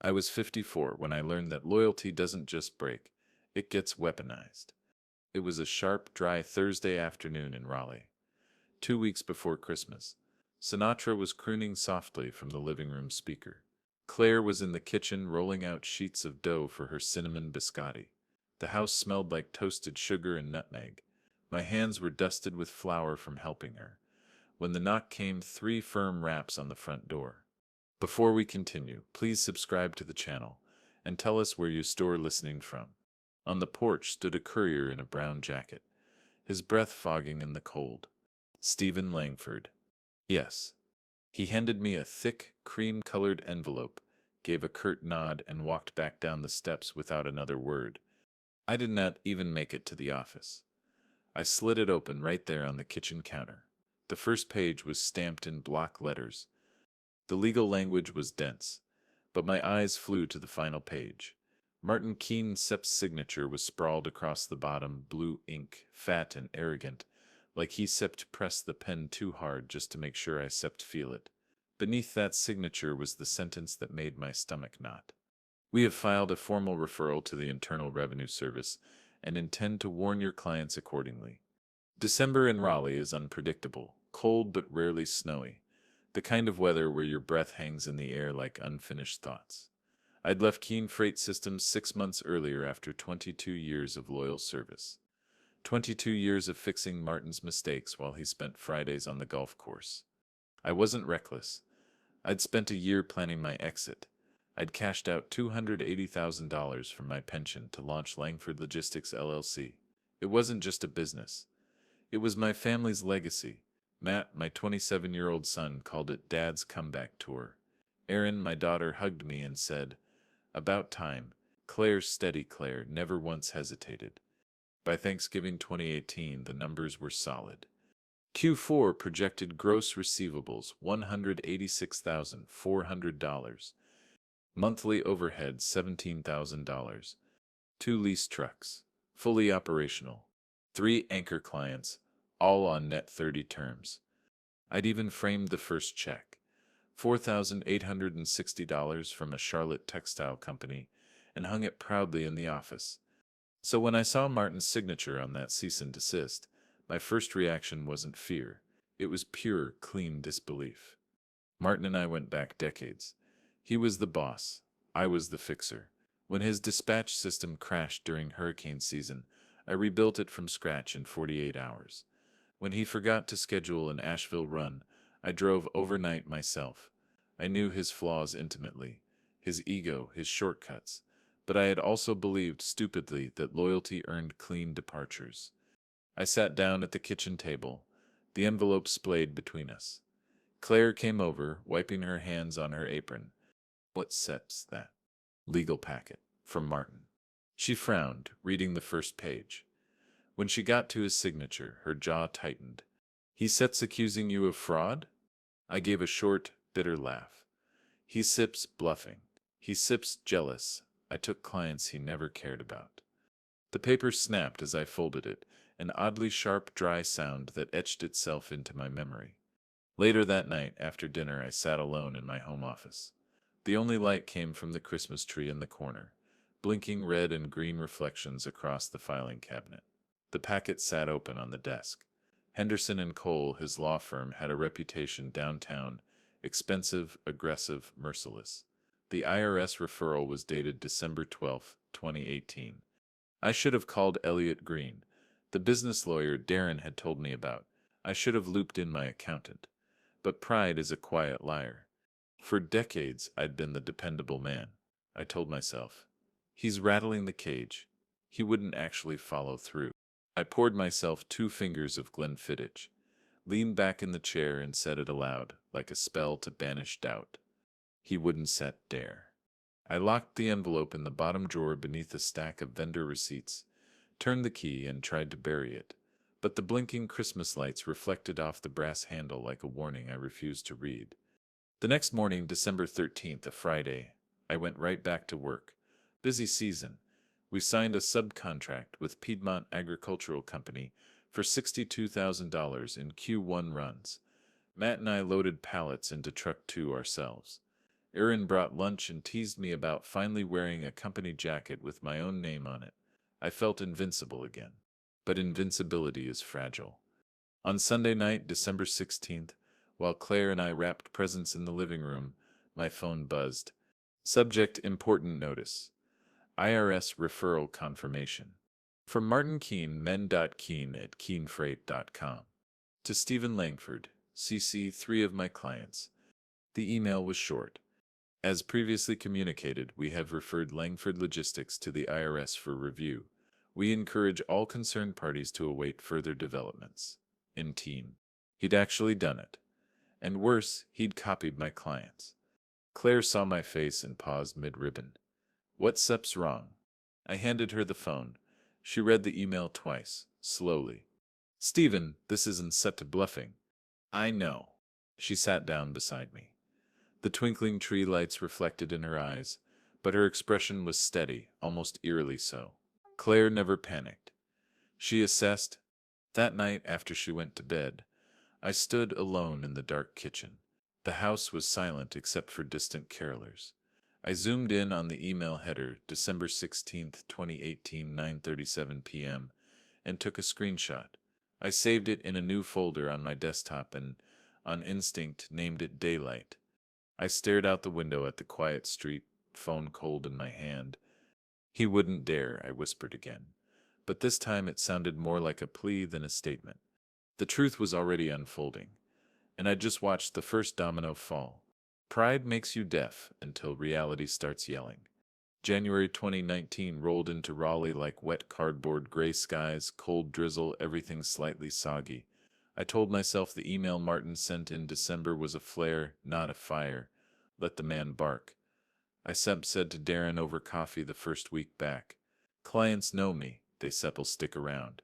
I was 54 when I learned that loyalty doesn't just break, it gets weaponized. It was a sharp, dry Thursday afternoon in Raleigh, 2 weeks before Christmas. Sinatra was crooning softly from the living room speaker. Claire was in the kitchen rolling out sheets of dough for her cinnamon biscotti. The house smelled like toasted sugar and nutmeg. My hands were dusted with flour from helping her. When the knock came, 3 firm raps on the front door. Before we continue, please subscribe to the channel and tell us where you store listening from. On the porch stood a courier in a brown jacket, his breath fogging in the cold. Stephen Langford. Yes. He handed me a thick, cream-colored envelope, gave a curt nod, and walked back down the steps without another word. I did not even make it to the office. I slid it open right there on the kitchen counter. The first page was stamped in block letters. The legal language was dense, but my eyes flew to the final page. Martin Keane Sepp's signature was sprawled across the bottom, blue ink, fat and arrogant, like he Sept pressed the pen too hard just to make sure I Sept feel it. Beneath that signature was the sentence that made my stomach knot. We have filed a formal referral to the Internal Revenue Service and intend to warn your clients accordingly. December in Raleigh is unpredictable, cold but rarely snowy, the kind of weather where your breath hangs in the air like unfinished thoughts. I'd left Keene Freight Systems 6 months earlier after 22 years of loyal service. 22 years of fixing Martin's mistakes while he spent Fridays on the golf course. I wasn't reckless. I'd spent a year planning my exit. I'd cashed out $280,000 from my pension to launch Langford Logistics LLC. It wasn't just a business. It was my family's legacy. Matt, my 27-year-old son, called it Dad's Comeback Tour. Erin, my daughter, hugged me and said, "About time." Claire's steady Claire never once hesitated. By Thanksgiving 2018, the numbers were solid. Q4 projected gross receivables $186,400. Monthly overhead $17,000. 2 leased trucks, fully operational. 3 anchor clients, all on net 30 terms. I'd even framed the first check, $4,860 from a Charlotte textile company, and hung it proudly in the office. So when I saw Martin's signature on that cease and desist, my first reaction wasn't fear. It was pure, clean disbelief. Martin and I went back decades. He was the boss. I was the fixer. When his dispatch system crashed during hurricane season, I rebuilt it from scratch in 48 hours. When he forgot to schedule an Asheville run, I drove overnight myself. I knew his flaws intimately, his ego, his shortcuts, but I had also believed stupidly that loyalty earned clean departures. I sat down at the kitchen table, the envelope splayed between us. Claire came over, wiping her hands on her apron. "What sets that?" "Legal packet, from Martin." She frowned, reading the first page. When she got to his signature, her jaw tightened. "He sets accusing you of fraud?" I gave a short, bitter laugh. "He sips bluffing. He sips jealous. I took clients he never cared about." The paper snapped as I folded it, an oddly sharp, dry sound that etched itself into my memory. Later that night, after dinner, I sat alone in my home office. The only light came from the Christmas tree in the corner, blinking red and green reflections across the filing cabinet. The packet sat open on the desk. Henderson and Cole, his law firm, had a reputation downtown: expensive, aggressive, merciless. The IRS referral was dated December 12, 2018. I should have called Elliot Green, the business lawyer Darren had told me about. I should have looped in my accountant. But pride is a quiet liar. For decades, I'd been the dependable man. I told myself, he's rattling the cage. He wouldn't actually follow through. I poured myself 2 fingers of Glenfiddich, leaned back in the chair and said it aloud, like a spell to banish doubt. He wouldn't set dare. I locked the envelope in the bottom drawer beneath a stack of vendor receipts, turned the key and tried to bury it. But the blinking Christmas lights reflected off the brass handle like a warning I refused to read. The next morning, December 13th, a Friday, I went right back to work. Busy season. We signed a subcontract with Piedmont Agricultural Company for $62,000 in Q1 runs. Matt and I loaded pallets into Truck 2 ourselves. Erin brought lunch and teased me about finally wearing a company jacket with my own name on it. I felt invincible again. But invincibility is fragile. On Sunday night, December 16th, while Claire and I wrapped presents in the living room, my phone buzzed. Subject: important notice. IRS referral confirmation. From Martin Keane, men.keane@keanefreight.com. To Stephen Langford, CC 3 of my clients. The email was short. As previously communicated, we have referred Langford Logistics to the IRS for review. We encourage all concerned parties to await further developments. In team. He'd actually done it. And worse, he'd copied my clients. Claire saw my face and paused mid-ribbon. What's wrong? I handed her the phone. She read the email twice, slowly. Stephen, this isn't set to bluffing. I know. She sat down beside me. The twinkling tree lights reflected in her eyes, but her expression was steady, almost eerily so. Claire never panicked. She assessed. That night, after she went to bed, I stood alone in the dark kitchen. The house was silent except for distant carolers. I zoomed in on the email header, December 16th, 2018, 9:37 p.m., and took a screenshot. I saved it in a new folder on my desktop and, on instinct, named it Daylight. I stared out the window at the quiet street, phone cold in my hand. He wouldn't dare, I whispered again. But this time it sounded more like a plea than a statement. The truth was already unfolding, and I'd just watched the first domino fall. Pride makes you deaf until reality starts yelling. January 2019 rolled into Raleigh like wet cardboard, gray skies, cold drizzle, everything slightly soggy. I told myself the email Martin sent in December was a flare, not a fire. Let the man bark. I said to Darren over coffee the first week back. Clients know me, they will stick around.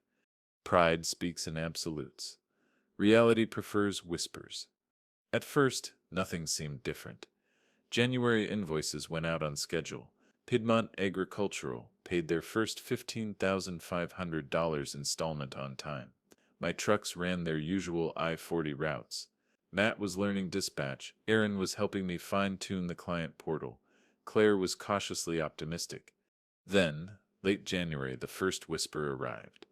Pride speaks in absolutes. Reality prefers whispers. At first, nothing seemed different. January invoices went out on schedule. Piedmont Agricultural paid their first $15,500 installment on time. My trucks ran their usual I-40 routes. Matt was learning dispatch. Erin was helping me fine-tune the client portal. Claire was cautiously optimistic. Then, late January, the first whisper arrived.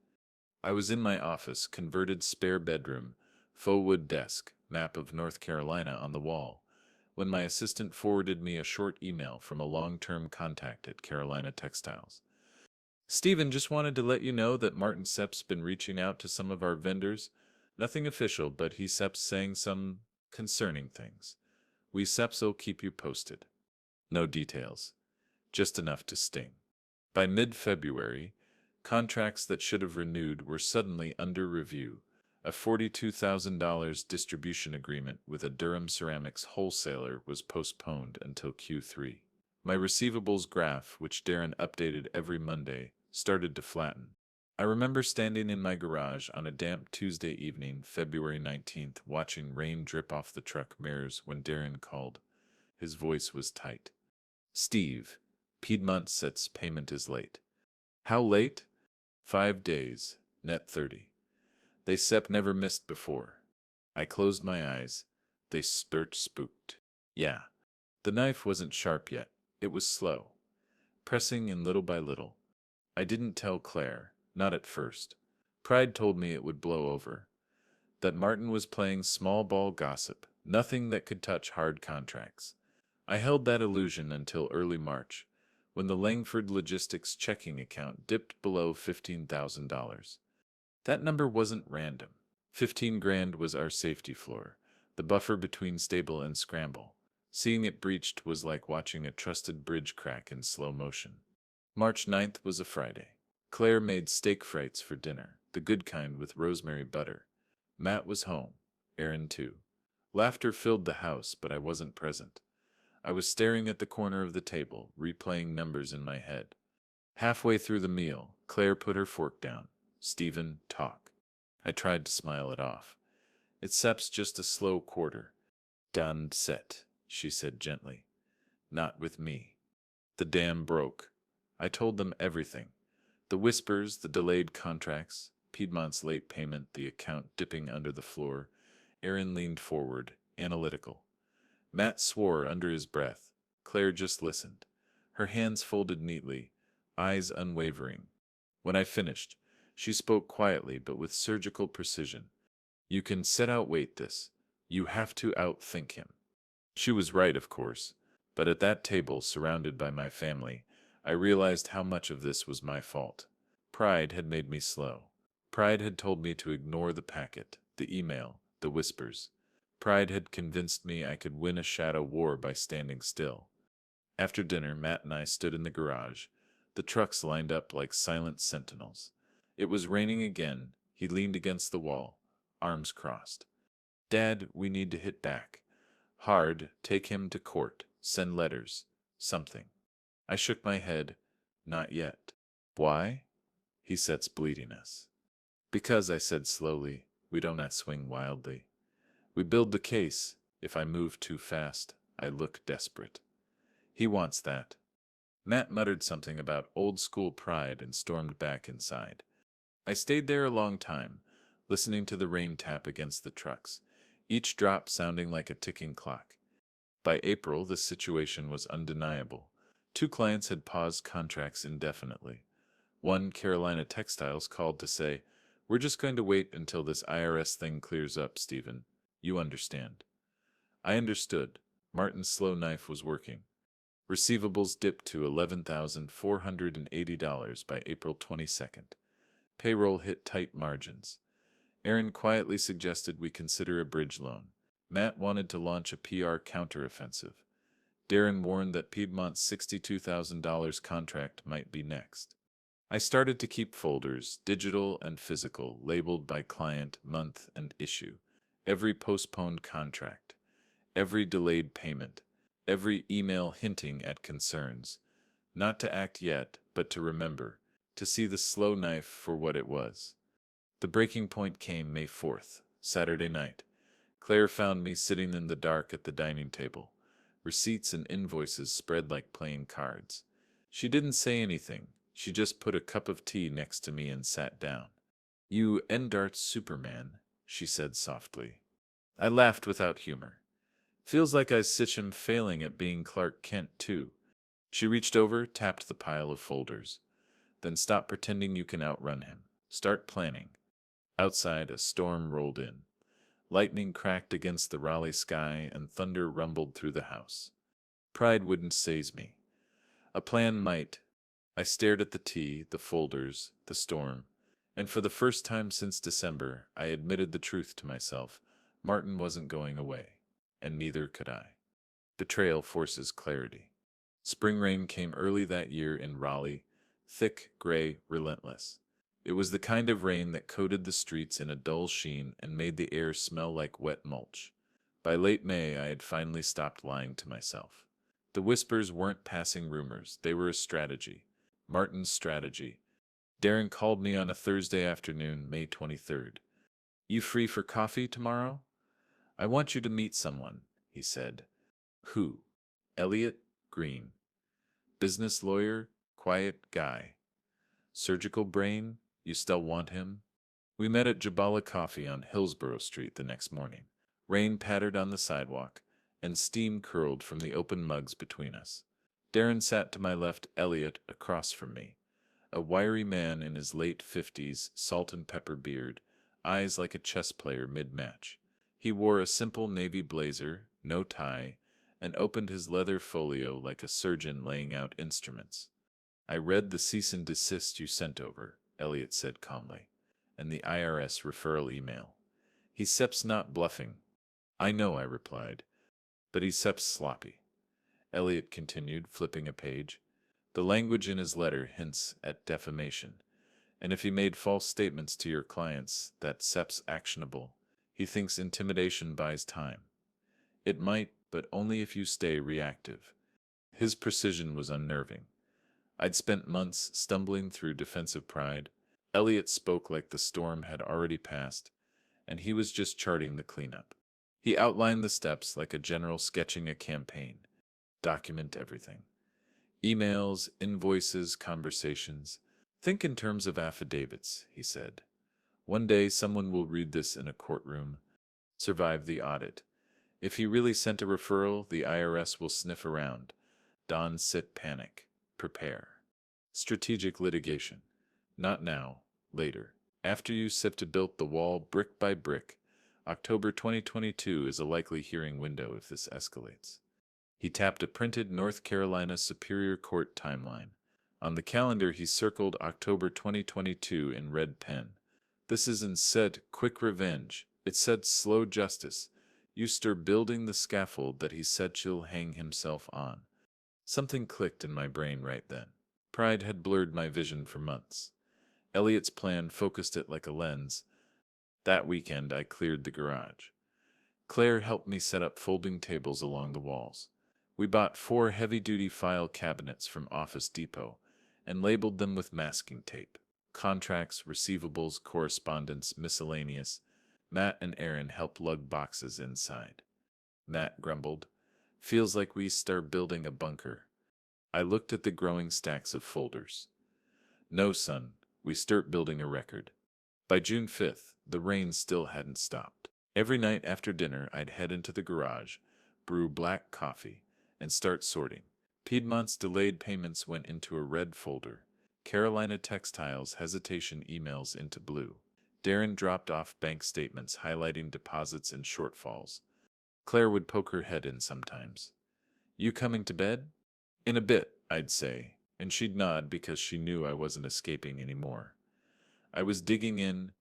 I was in my office, converted spare bedroom, faux wood desk, map of North Carolina on the wall, when my assistant forwarded me a short email from a long-term contact at Carolina Textiles. Stephen, just wanted to let you know that Martin Sepp's been reaching out to some of our vendors. Nothing official, but he Sepp's saying some concerning things. We Sepps'll keep you posted. No details. Just enough to sting. By mid-February, contracts that should have renewed were suddenly under review. A $42,000 distribution agreement with a Durham ceramics wholesaler was postponed until Q3. My receivables graph, which Darren updated every Monday, started to flatten. I remember standing in my garage on a damp Tuesday evening, February 19th, watching rain drip off the truck mirrors when Darren called. His voice was tight. Steve, Piedmont Set's payment is late. How late? 5 days, net 30. They Sepp never missed before. I closed my eyes. They spooked. Yeah. The knife wasn't sharp yet. It was slow. Pressing in little by little. I didn't tell Claire, not at first. Pride told me it would blow over. That Martin was playing small ball gossip, nothing that could touch hard contracts. I held that illusion until early March, when the Langford Logistics checking account dipped below $15,000. That number wasn't random. 15 grand was our safety floor, the buffer between stable and scramble. Seeing it breached was like watching a trusted bridge crack in slow motion. March 9th was a Friday. Claire made steak frites for dinner, the good kind with rosemary butter. Matt was home. Erin too. Laughter filled the house, but I wasn't present. I was staring at the corner of the table, replaying numbers in my head. Halfway through the meal, Claire put her fork down. Stephen, talk. I tried to smile it off. It Sepp's just a slow quarter. Done set, she said gently. Not with me. The dam broke. I told them everything. The whispers, the delayed contracts, Piedmont's late payment, the account dipping under the floor. Erin leaned forward, analytical. Matt swore under his breath. Claire just listened, her hands folded neatly, eyes unwavering. When I finished, she spoke quietly but with surgical precision. You can outweight this. You have to outthink him. She was right, of course, but at that table, surrounded by my family, I realized how much of this was my fault. Pride had made me slow. Pride had told me to ignore the packet, the email, the whispers. Pride had convinced me I could win a shadow war by standing still. After dinner, Matt and I stood in the garage, the trucks lined up like silent sentinels. It was raining again. He leaned against the wall, arms crossed. Dad, we need to hit back. Hard, take him to court, send letters, something. I shook my head. Not yet. Why? He sets bleeding us. Because, I said slowly, we don't swing wildly. We build the case. If I move too fast, I look desperate. He wants that. Matt muttered something about old school pride and stormed back inside. I stayed there a long time, listening to the rain tap against the trucks, each drop sounding like a ticking clock. By April, the situation was undeniable. 2 clients had paused contracts indefinitely. One, Carolina Textiles, called to say, "We're just going to wait until this IRS thing clears up, Stephen. You understand." I understood. Martin's slow knife was working. Receivables dipped to $11,480 by April 22nd. Payroll hit tight margins. Aaron quietly suggested we consider a bridge loan. Matt wanted to launch a PR counteroffensive. Darren warned that Piedmont's $62,000 contract might be next. I started to keep folders, digital and physical, labeled by client, month, and issue. Every postponed contract, every delayed payment, every email hinting at concerns. Not to act yet, but to remember, to see the slow knife for what it was. The breaking point came May 4th, Saturday night. Claire found me sitting in the dark at the dining table, receipts and invoices spread like playing cards. She didn't say anything. She just put a cup of tea next to me and sat down. "You Endart Superman," she said softly. I laughed without humor. "Feels like I sitch him failing at being Clark Kent, too." She reached over, tapped the pile of folders. "Then stop pretending you can outrun him. Start planning." Outside, a storm rolled in. Lightning cracked against the Raleigh sky and thunder rumbled through the house. Pride wouldn't seize me. A plan might. I stared at the tea, the folders, the storm, and for the first time since December, I admitted the truth to myself. Martin wasn't going away, and neither could I. Betrayal forces clarity. Spring rain came early that year in Raleigh, thick, gray, relentless. It was the kind of rain that coated the streets in a dull sheen and made the air smell like wet mulch. By late May, I had finally stopped lying to myself. The whispers weren't passing rumors, they were a strategy. Martin's strategy. Darren called me on a Thursday afternoon, May 23rd. "You free for coffee tomorrow?" "I want you to meet someone," he said. "Who?" "Elliot Green. Business lawyer, quiet guy. Surgical brain, you still want him?" We met at Jabala Coffee on Hillsborough Street the next morning. Rain pattered on the sidewalk, and steam curled from the open mugs between us. Darren sat to my left, Elliot across from me. A wiry man in his late 50s, salt and pepper beard, eyes like a chess player mid-match. He wore a simple navy blazer, no tie, and opened his leather folio like a surgeon laying out instruments. "I read the cease and desist you sent over," Elliot said calmly, "and the IRS referral email. He seps not bluffing." "I know," I replied, "but he seps sloppy." Elliot continued, flipping a page. "The language in his letter hints at defamation, and if he made false statements to your clients, that seps actionable. He thinks intimidation buys time. It might, but only if you stay reactive." His precision was unnerving. I'd spent months stumbling through defensive pride. Elliot spoke like the storm had already passed, and he was just charting the cleanup. He outlined the steps like a general sketching a campaign. Document everything. Emails, invoices, conversations. "Think in terms of affidavits," he said. "One day someone will read this in a courtroom. Survive the audit. If he really sent a referral, the IRS will sniff around. Dawn sit panic. Prepare. Strategic litigation. Not now, later. After you have built the wall brick by brick, October 2022 is a likely hearing window if this escalates. He tapped a printed North Carolina Superior Court timeline. On the calendar, he circled October 2022 in red pen. This isn't said quick revenge. It said slow justice. You stir building the scaffold that he said she'll hang himself on. Something clicked in my brain right then. Pride had blurred my vision for months. Elliot's plan focused it like a lens. That weekend, I cleared the garage. Claire helped me set up folding tables along the walls. We bought 4 heavy-duty file cabinets from Office Depot and labeled them with masking tape. Contracts, receivables, correspondence, miscellaneous. Matt and Aaron helped lug boxes inside. Matt grumbled, "Feels like we start building a bunker." I looked at the growing stacks of folders. "No, son, we start building a record." By June 5th, the rain still hadn't stopped. Every night after dinner, I'd head into the garage, brew black coffee, and start sorting. Piedmont's delayed payments went into a red folder. Carolina Textiles hesitation emails into blue. Darren dropped off bank statements highlighting deposits and shortfalls. Claire would poke her head in sometimes. "You coming to bed?" "In a bit," I'd say, and she'd nod because she knew I wasn't escaping anymore. I was digging in.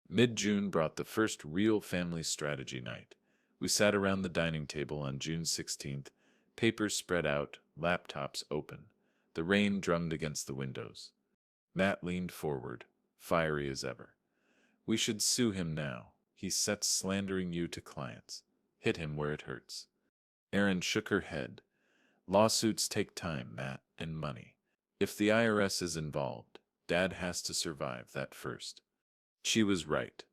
Mid-June brought the first real family strategy night. We sat around the dining table on June 16th, papers spread out, laptops open. The rain drummed against the windows. Matt leaned forward, fiery as ever. "We should sue him now. He sets slandering you to clients. Hit him where it hurts." Erin shook her head. "Lawsuits take time, Matt, and money. If the IRS is involved, Dad has to survive that first." She was right.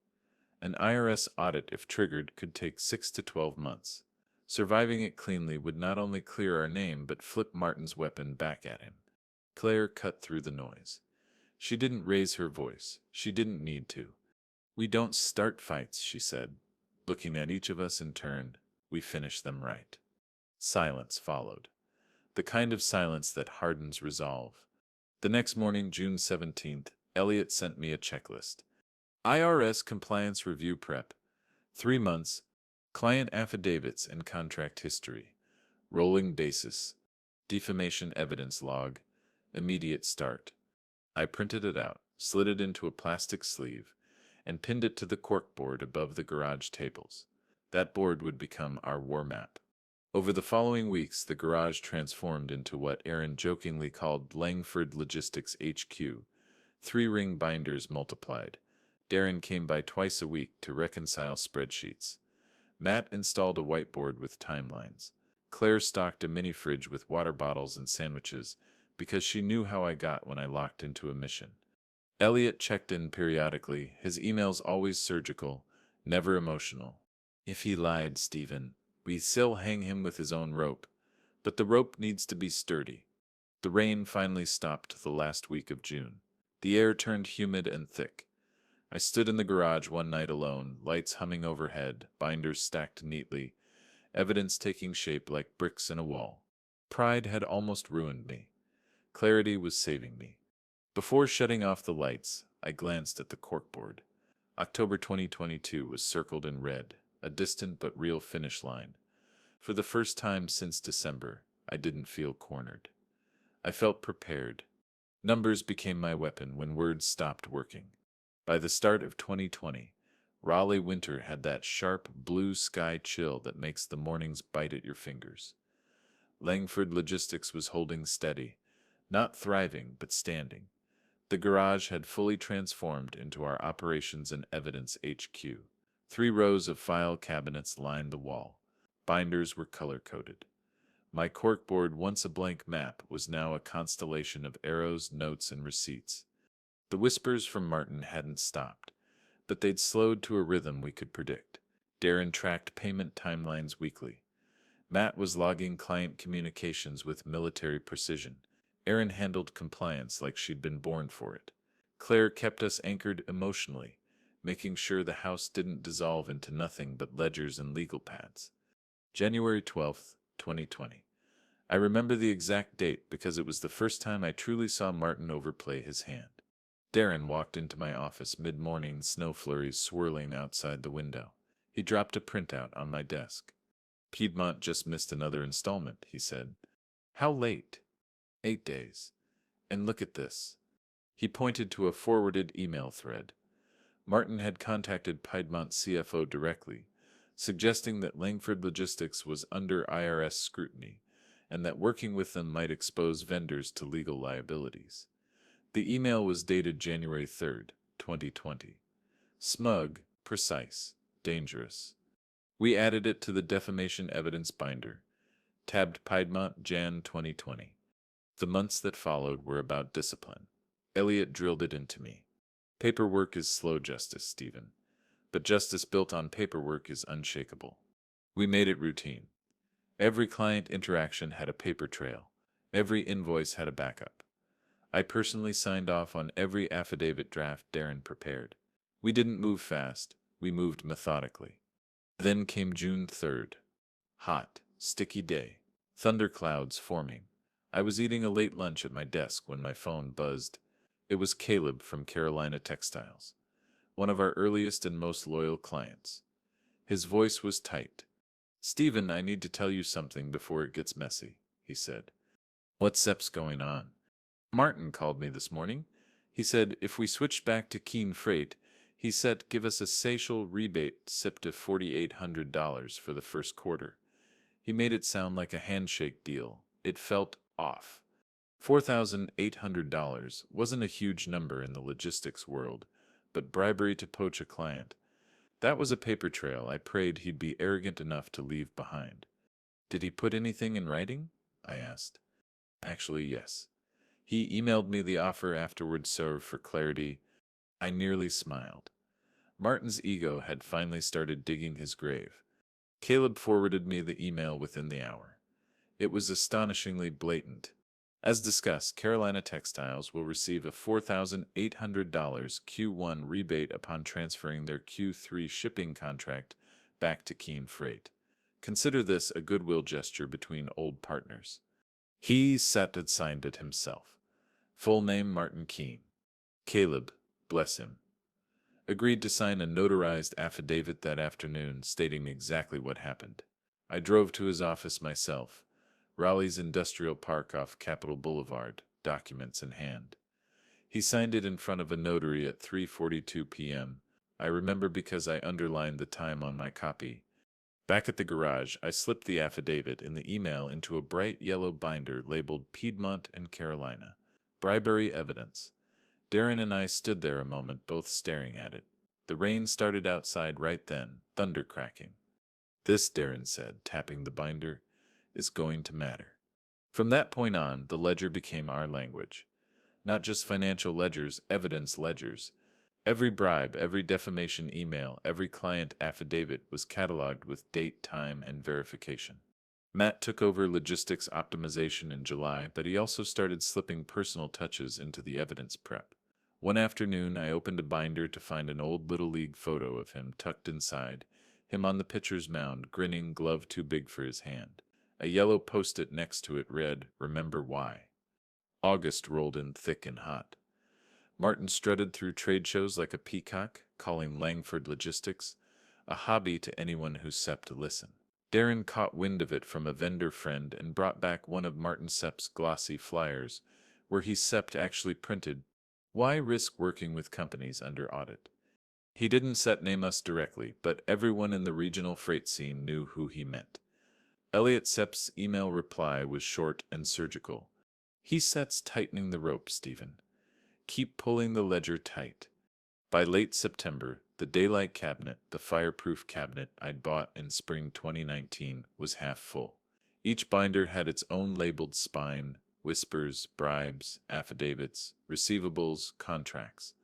An IRS audit, if triggered, could take 6 to 12 months. Surviving it cleanly would not only clear our name but flip Martin's weapon back at him. Claire cut through the noise. She didn't raise her voice. She didn't need to. "We don't start fights," she said. Looking at each of us in turn, "we finish them right." Silence followed. The kind of silence that hardens resolve. The next morning, June 17th, Elliot sent me a checklist. IRS compliance review prep. 3 months. Client affidavits and contract history. Rolling basis. Defamation evidence log. Immediate start. I printed it out, slid it into a plastic sleeve, and pinned it to the corkboard above the garage tables. That board would become our war map. Over the following weeks, the garage transformed into what Aaron jokingly called Langford Logistics HQ. 3-ring binders multiplied. Darren came by twice a week to reconcile spreadsheets. Matt installed a whiteboard with timelines. Claire stocked a mini fridge with water bottles and sandwiches because she knew how I got when I locked into a mission. Elliot checked in periodically, his emails always surgical, never emotional. "If he lied, Stephen, we still hang him with his own rope. But the rope needs to be sturdy." The rain finally stopped the last week of June. The air turned humid and thick. I stood in the garage one night alone, lights humming overhead, binders stacked neatly, evidence taking shape like bricks in a wall. Pride had almost ruined me. Clarity was saving me. Before shutting off the lights, I glanced at the corkboard. October 2022 was circled in red, a distant but real finish line. For the first time since December, I didn't feel cornered. I felt prepared. Numbers became my weapon when words stopped working. By the start of 2020, Raleigh winter had that sharp blue sky chill that makes the mornings bite at your fingers. Langford Logistics was holding steady, not thriving but standing. The garage had fully transformed into our operations and evidence HQ. 3 rows of file cabinets lined the wall. Binders were color-coded. My corkboard, once a blank map, was now a constellation of arrows, notes, and receipts. The whispers from Martin hadn't stopped, but they'd slowed to a rhythm we could predict. Darren tracked payment timelines weekly. Matt was logging client communications with military precision. Erin handled compliance like she'd been born for it. Claire kept us anchored emotionally, making sure the house didn't dissolve into nothing but ledgers and legal pads. January 12th, 2020. I remember the exact date because it was the first time I truly saw Martin overplay his hand. Darren walked into my office mid-morning, snow flurries swirling outside the window. He dropped a printout on my desk. Piedmont just missed another installment, he said. How late? 8 days. And look at this. He pointed to a forwarded email thread. Martin had contacted Piedmont's CFO directly, suggesting that Langford Logistics was under IRS scrutiny, and that working with them might expose vendors to legal liabilities. The email was dated January 3rd, 2020. Smug, precise, dangerous. We added it to the defamation evidence binder, tabbed Piedmont Jan 2020. The months that followed were about discipline. Elliot drilled it into me. Paperwork is slow justice, Stephen, but justice built on paperwork is unshakable. We made it routine. Every client interaction had a paper trail. Every invoice had a backup. I personally signed off on every affidavit draft Darren prepared. We didn't move fast. We moved methodically. Then came June 3rd. Hot, sticky day. Thunderclouds forming. I was eating a late lunch at my desk when my phone buzzed. It was Caleb from Carolina Textiles, one of our earliest and most loyal clients. His voice was tight. Stephen, I need to tell you something before it gets messy, he said. What's going on? Martin called me this morning. He said if we switched back to Keane Freight, he said give us a Seychelles rebate SIP to $4,800 for the first quarter. He made it sound like a handshake deal. It felt off. $4,800 wasn't a huge number in the logistics world, but bribery to poach a client. That was a paper trail I prayed he'd be arrogant enough to leave behind. Did he put anything in writing? I asked. Actually, yes. He emailed me the offer afterward, so for clarity, I nearly smiled. Martin's ego had finally started digging his grave. Caleb forwarded me the email within the hour. It was astonishingly blatant. As discussed, Carolina Textiles will receive a $4,800 Q1 rebate upon transferring their Q3 shipping contract back to Keane Freight. Consider this a goodwill gesture between old partners. He sat and signed it himself. Full name Martin Keane. Caleb, bless him, agreed to sign a notarized affidavit that afternoon stating exactly what happened. I drove to his office myself, Raleigh's Industrial Park off Capitol Boulevard, documents in hand. He signed it in front of a notary at 3:42 p.m. I remember because I underlined the time on my copy. Back at the garage, I slipped the affidavit in the email into a bright yellow binder labeled Piedmont and Carolina. Bribery evidence. Darren and I stood there a moment, both staring at it. The rain started outside right then, thunder cracking. This, Darren said, tapping the binder, is going to matter. From that point on, the ledger became our language. Not just financial ledgers, evidence ledgers. Every bribe, every defamation email, every client affidavit was cataloged with date, time, and verification. Matt took over logistics optimization in July, but he also started slipping personal touches into the evidence prep. One afternoon, I opened a binder to find an old Little League photo of him tucked inside, him on the pitcher's mound, grinning, glove too big for his hand. A yellow post-it next to it read, "Remember why." August rolled in thick and hot. Martin strutted through trade shows like a peacock, calling Langford Logistics a hobby to anyone who sepped to listen. Darren caught wind of it from a vendor friend and brought back one of Martin Sepp's glossy flyers, where he Sepp actually printed, "Why risk working with companies under audit?" He didn't set name us directly, but everyone in the regional freight scene knew who he meant. Elliot Sepp's email reply was short and surgical. He sets tightening the rope, Stephen. Keep pulling the ledger tight. By late September, the daylight cabinet, the fireproof cabinet I'd bought in spring 2019, was half full. Each binder had its own labeled spine, whispers, bribes, affidavits, receivables, contracts.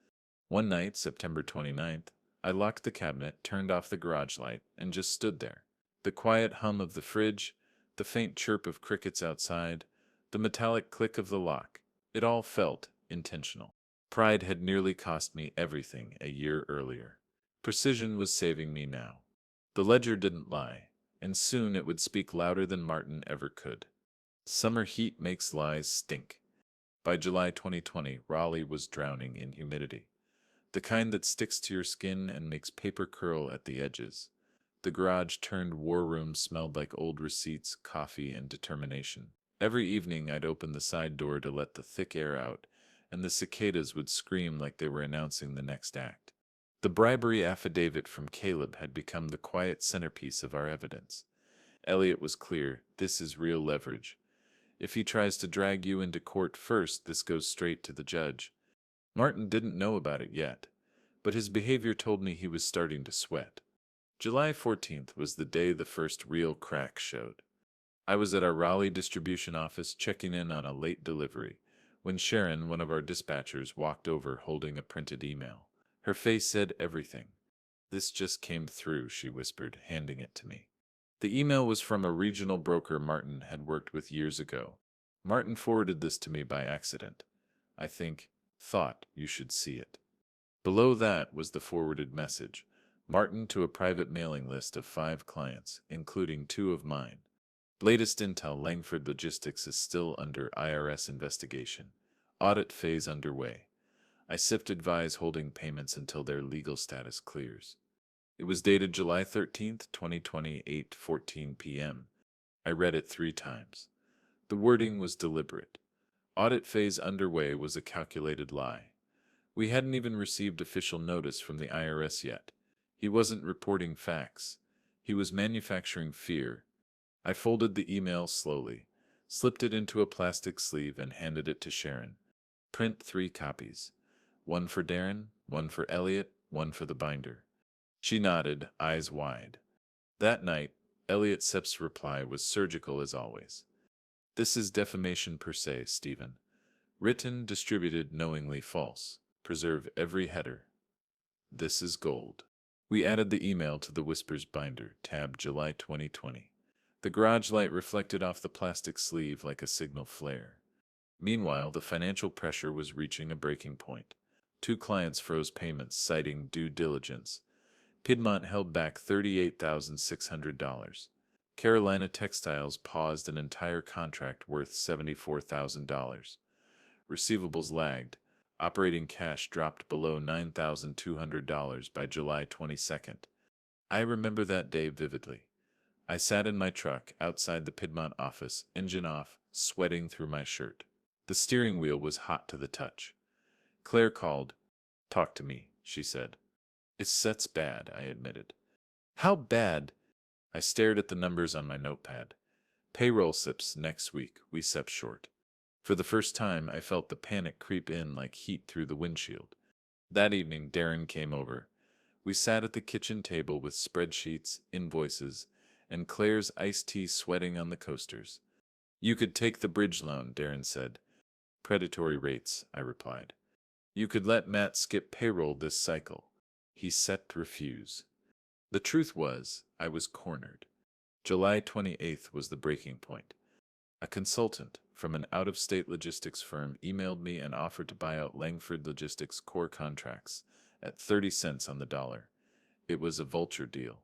One night, September 29th, I locked the cabinet, turned off the garage light, and just stood there. The quiet hum of the fridge, the faint chirp of crickets outside, the metallic click of the lock, it all felt intentional. Pride had nearly cost me everything a year earlier. Precision was saving me now. The ledger didn't lie, and soon it would speak louder than Martin ever could. Summer heat makes lies stink. By July 2020, Raleigh was drowning in humidity, the kind that sticks to your skin and makes paper curl at the edges. The garage turned war room smelled like old receipts, coffee, and determination. Every evening I'd open the side door to let the thick air out, and the cicadas would scream like they were announcing the next act. The bribery affidavit from Caleb had become the quiet centerpiece of our evidence. Elliot was clear, this is real leverage. If he tries to drag you into court first, this goes straight to the judge. Martin didn't know about it yet, but his behavior told me he was starting to sweat. July 14th was the day the first real crack showed. I was at our Raleigh distribution office checking in on a late delivery when Sharon, one of our dispatchers, walked over holding a printed email. Her face said everything. "This just came through," she whispered, handing it to me. The email was from a regional broker Martin had worked with years ago. Martin forwarded this to me by accident. I thought you should see it. Below that was the forwarded message. Martin to a private mailing list of 5 clients, including 2 of mine. Latest intel: Langford Logistics is still under IRS investigation. Audit phase underway. I advise holding payments until their legal status clears. It was dated July 13th, 2020, 8:14 p.m. I read it 3 times. The wording was deliberate. Audit phase underway was a calculated lie. We hadn't even received official notice from the IRS yet. He wasn't reporting facts. He was manufacturing fear. I folded the email slowly, slipped it into a plastic sleeve, and handed it to Sharon. Print 3 copies. One for Darren, one for Elliot, one for the binder. She nodded, eyes wide. That night, Elliot Sepp's reply was surgical as always. "This is defamation per se, Stephen. Written, distributed, knowingly false. Preserve every header. This is gold." We added the email to the Whispers binder, tab July 2020. The garage light reflected off the plastic sleeve like a signal flare. Meanwhile, the financial pressure was reaching a breaking point. 2 clients froze payments, citing due diligence. Piedmont held back $38,600. Carolina Textiles paused an entire contract worth $74,000. Receivables lagged. Operating cash dropped below $9,200 by July 22nd. I remember that day vividly. I sat in my truck outside the Piedmont office, engine off, sweating through my shirt. The steering wheel was hot to the touch. Claire called. "Talk to me," she said. "It's Set's bad," I admitted. "How bad?" I stared at the numbers on my notepad. "Payroll slips next week. We sep short." For the first time, I felt the panic creep in like heat through the windshield. That evening, Darren came over. We sat at the kitchen table with spreadsheets, invoices, and Claire's iced tea sweating on the coasters. "You could take the bridge loan," Darren said. "Predatory rates," I replied. "You could let Matt skip payroll this cycle." He said to refuse. The truth was, I was cornered. July 28th was the breaking point. A consultant from an out-of-state logistics firm emailed me and offered to buy out Langford Logistics core contracts at 30 cents on the dollar. It was a vulture deal.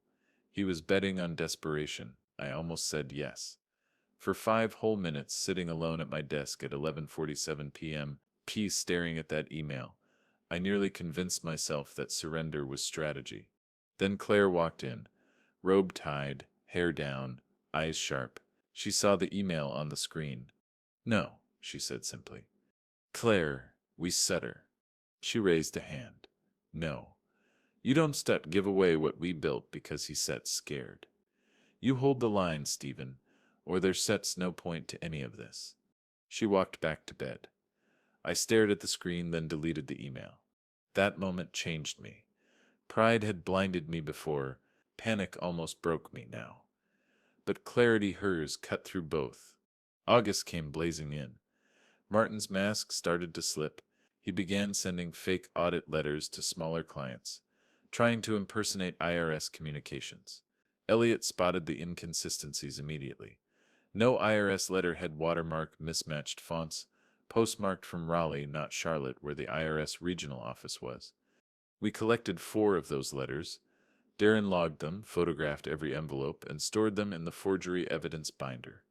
He was betting on desperation. I almost said yes. For 5 whole minutes, sitting alone at my desk at 11:47 p.m., staring at that email, I nearly convinced myself that surrender was strategy. Then Claire walked in, robe tied, hair down, eyes sharp. She saw the email on the screen. "No," she said simply. "Claire, we set her." She raised a hand. "No. You don't give away what we built because he set's scared. You hold the line, Stephen, or there set's no point to any of this." She walked back to bed. I stared at the screen, then deleted the email. That moment changed me. Pride had blinded me before. Panic almost broke me now. But clarity, hers, cut through both. August came blazing in. Martin's mask started to slip. He began sending fake audit letters to smaller clients, trying to impersonate IRS communications. Elliot spotted the inconsistencies immediately. No IRS letter had watermark, mismatched fonts, postmarked from Raleigh, not Charlotte, where the IRS regional office was. We collected 4 of those letters. Darren logged them, photographed every envelope, and stored them in the forgery evidence binder.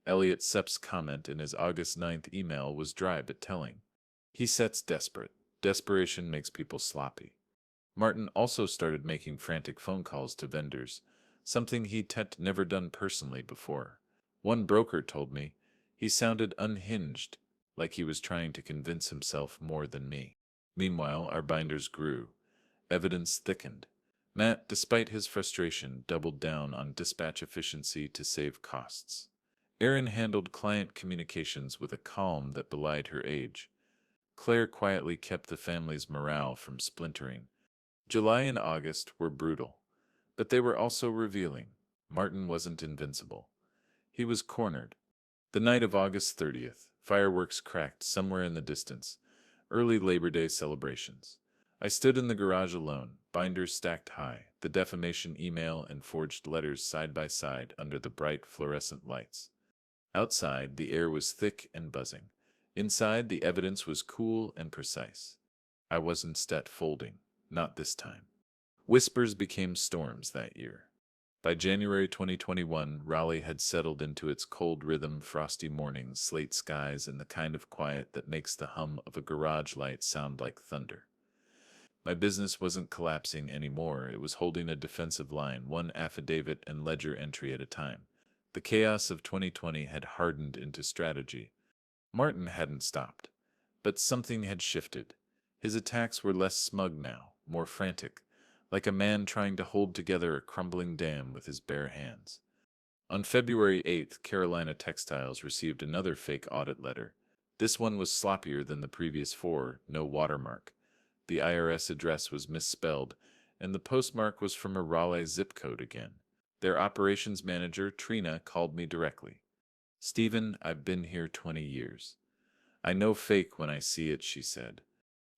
Elliot Sepp's comment in his August 9th email was dry but telling. He sets desperate. Desperation makes people sloppy. Martin also started making frantic phone calls to vendors, something he'd never done personally before. One broker told me he sounded unhinged, like he was trying to convince himself more than me. Meanwhile, our binders grew. Evidence thickened. Matt, despite his frustration, doubled down on dispatch efficiency to save costs. Erin handled client communications with a calm that belied her age. Claire quietly kept the family's morale from splintering. July and August were brutal, but they were also revealing. Martin wasn't invincible. He was cornered. The night of August 30th, fireworks cracked somewhere in the distance. Early Labor Day celebrations. I stood in the garage alone, binders stacked high, the defamation email and forged letters side by side under the bright fluorescent lights. Outside, the air was thick and buzzing. Inside, the evidence was cool and precise. I wasn't folding. Not this time. Whispers became storms that year. By January 2021, Raleigh had settled into its cold rhythm, frosty mornings, slate skies, and the kind of quiet that makes the hum of a garage light sound like thunder. My business wasn't collapsing anymore. It was holding a defensive line, one affidavit and ledger entry at a time. The chaos of 2020 had hardened into strategy. Martin hadn't stopped, but something had shifted. His attacks were less smug now, more frantic, like a man trying to hold together a crumbling dam with his bare hands. On February 8th, Carolina Textiles received another fake audit letter. This one was sloppier than the previous four, no watermark. The IRS address was misspelled, and the postmark was from a Raleigh zip code again. Their operations manager, Trina, called me directly. "Stephen, I've been here 20 years. I know fake when I see it," she said.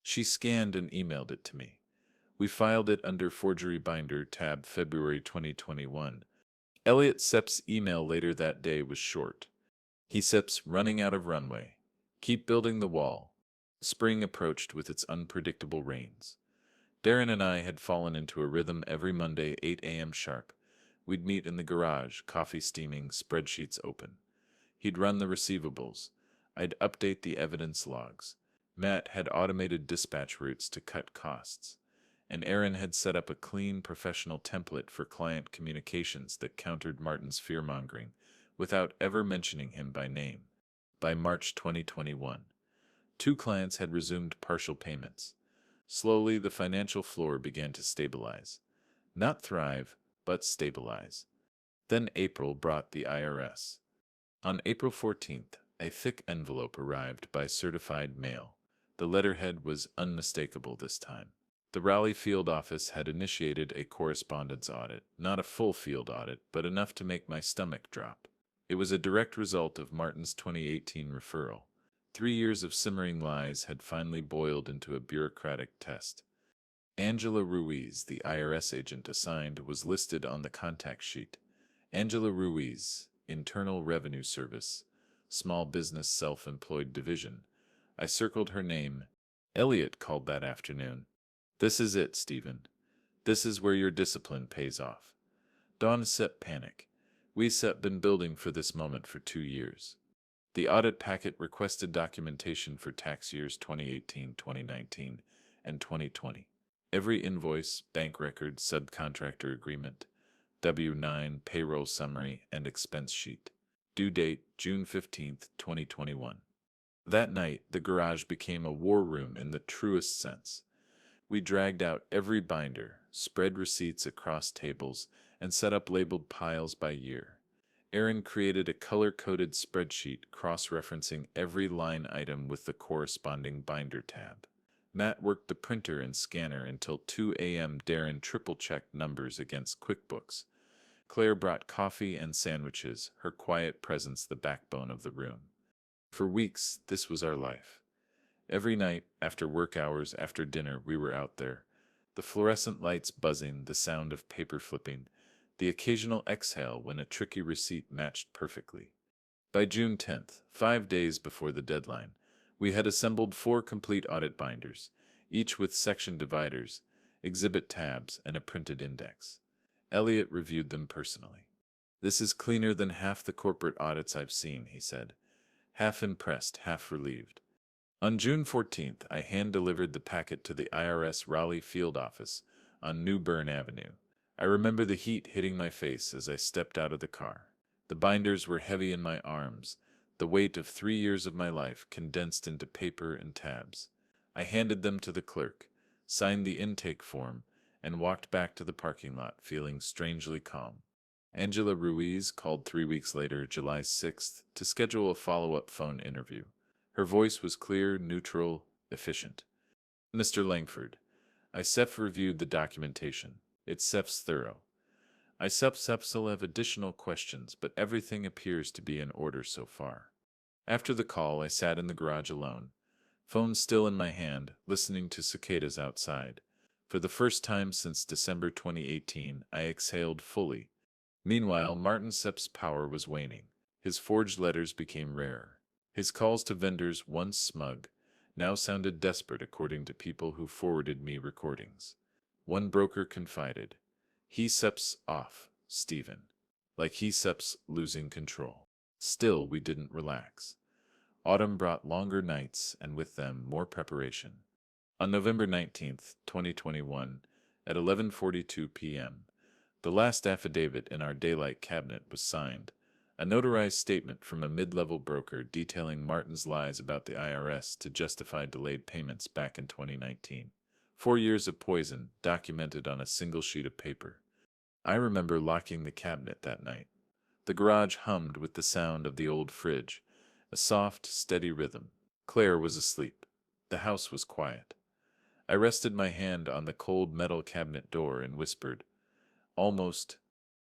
She scanned and emailed it to me. We filed it under Forgery Binder tab February 2021. Elliot Sepp's email later that day was short. He Sepp's running out of runway. Keep building the wall. Spring approached with its unpredictable rains. Darren and I had fallen into a rhythm every Monday, 8 a.m. sharp. We'd meet in the garage, coffee steaming, spreadsheets open. He'd run the receivables. I'd update the evidence logs. Matt had automated dispatch routes to cut costs. And Erin had set up a clean, professional template for client communications that countered Martin's fear-mongering, without ever mentioning him by name. By March 2021, 2 clients had resumed partial payments. Slowly, the financial floor began to stabilize. Not thrive, but stabilize. Then April brought the IRS. On April 14th, a thick envelope arrived by certified mail. The letterhead was unmistakable this time. The Raleigh field office had initiated a correspondence audit, not a full field audit, but enough to make my stomach drop. It was a direct result of Martin's 2018 referral. 3 years of simmering lies had finally boiled into a bureaucratic test. Angela Ruiz, the IRS agent assigned, was listed on the contact sheet. Angela Ruiz, Internal Revenue Service, Small Business Self-Employed Division. I circled her name. Elliot called that afternoon. "This is it, Stephen. This is where your discipline pays off." Dawn set panic. We set been building for this moment for 2 years. The audit packet requested documentation for tax years 2018, 2019, and 2020. Every invoice, bank record, subcontractor agreement, W-9, payroll summary, and expense sheet. Due date, June 15th, 2021. That night, the garage became a war room in the truest sense. We dragged out every binder, spread receipts across tables, and set up labeled piles by year. Erin created a color-coded spreadsheet cross-referencing every line item with the corresponding binder tab. Matt worked the printer and scanner until 2 a.m. Darren triple-checked numbers against QuickBooks. Claire brought coffee and sandwiches, her quiet presence the backbone of the room. For weeks, this was our life. Every night, after work hours, after dinner, we were out there. The fluorescent lights buzzing, the sound of paper flipping, the occasional exhale when a tricky receipt matched perfectly. By June 10th, 5 days before the deadline, we had assembled 4 complete audit binders, each with section dividers, exhibit tabs, and a printed index. Elliot reviewed them personally. This is cleaner than half the corporate audits I've seen, he said, half impressed, half relieved. On June 14th, I hand-delivered the packet to the IRS Raleigh field office on New Bern Avenue. I remember the heat hitting my face as I stepped out of the car. The binders were heavy in my arms, the weight of 3 years of my life condensed into paper and tabs. I handed them to the clerk, signed the intake form, and walked back to the parking lot, feeling strangely calm. Angela Ruiz called 3 weeks later, July 6th, to schedule a follow-up phone interview. Her voice was clear, neutral, efficient. Mr. Langford, ISEF reviewed the documentation. ISEF's thorough. ISEF still have additional questions, but everything appears to be in order so far. After the call, I sat in the garage alone, phone still in my hand, listening to cicadas outside. For the first time since December 2018, I exhaled fully. Meanwhile, Martin Sepp's power was waning. His forged letters became rarer. His calls to vendors, once smug, now sounded desperate according to people who forwarded me recordings. One broker confided, "He Sepp's off, Stephen." Like he Sepp's losing control. Still, we didn't relax. Autumn brought longer nights and with them more preparation. On November 19th, 2021, at 11:42 p.m., the last affidavit in our daylight cabinet was signed, a notarized statement from a mid-level broker detailing Martin's lies about the IRS to justify delayed payments back in 2019. 4 years of poison documented on a single sheet of paper. I remember locking the cabinet that night. The garage hummed with the sound of the old fridge, a soft, steady rhythm. Claire was asleep. The house was quiet. I rested my hand on the cold metal cabinet door and whispered, "Almost."